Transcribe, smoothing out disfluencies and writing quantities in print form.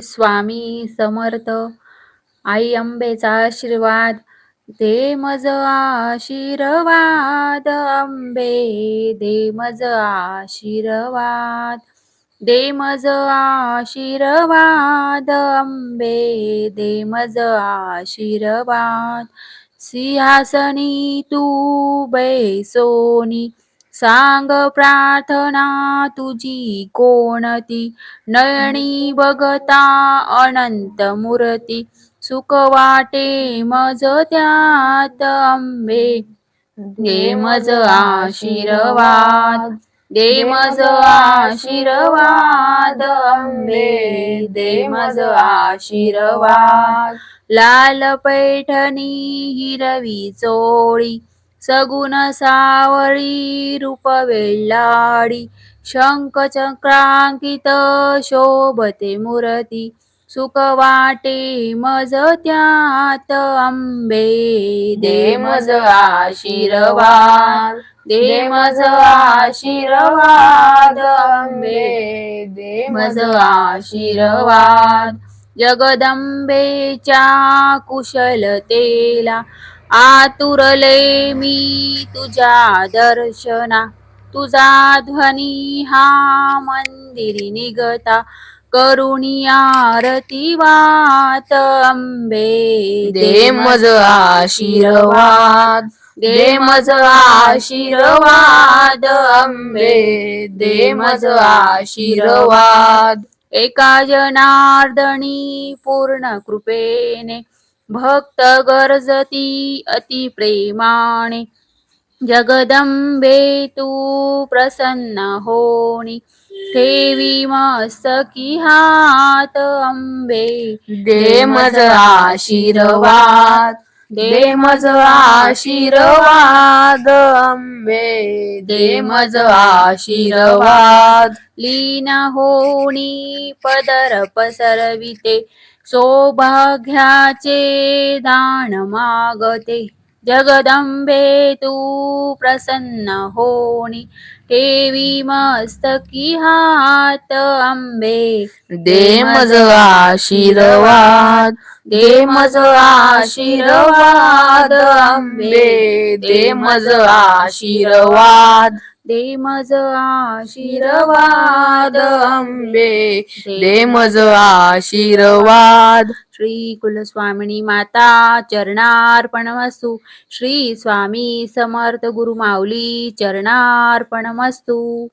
स्वामी समर्थ. आई अंबेचा आशीर्वाद दे मज आशीर्वाद. अंबे दे मज आशीर्वाद. दे मज आशीर्वाद. अंबे दे मज आशीर्वाद. सिंहासनी तू बैसोनी सांग प्रार्थना तुझी कोणती. नयनी बघता अनंत मूर्ती. सुख वाटे मज त्यात. अंबे दे मज आशीर्वाद. दे मज आशीर्वाद. अंबे दे मज आशीर्वाद. लाल पैठणी हिरवी चोळी सगुण सावळी रूप वेल्लाडी. शंख चक्रांकित शोभते मूर्ती. सुख वाटे मज त्यात. अंबे दे मज आशीर्वाद. दे मज आशीर्वाद. अंबे दे मज आशीर्वाद. जगदंबेच्या कुशलतेला आतुरले मी तुझ्या दर्शना. तुझा ध्वनी हा मंदिरी निघता करुणी आरती वात. अंबे दे मज आशीर्वाद. दे मज आशीर्वाद. अंबे दे मज आशीर्वाद. एका जनार्दनी पूर्ण कृपेने भक्त गरजती अति प्रेमाने. जगदंबे तू प्रसन्न होनी ठेवी मस्तकी हात. अंबे दे मज आशीर्वाद. दे मज आशीर्वाद. अंबे दे मज आशीर्वाद. लीन होणी पदर पसरविते सौभाग्याचे दान मागते. जगदंबे तू प्रसन्न होणी ठेवी मस्तकी हात. अंबे दे मज आशीर्वाद. दे मज आशीर्वाद. अंबे दे मज आशीर्वाद. दे मज आशीर्वाद. अंबे दे मज आशीर्वाद. श्री कुलस्वामिनी माता चरणार्पणमस्तु. श्री स्वामी समर्थ गुरु माऊली चरणार्पणमस्तु.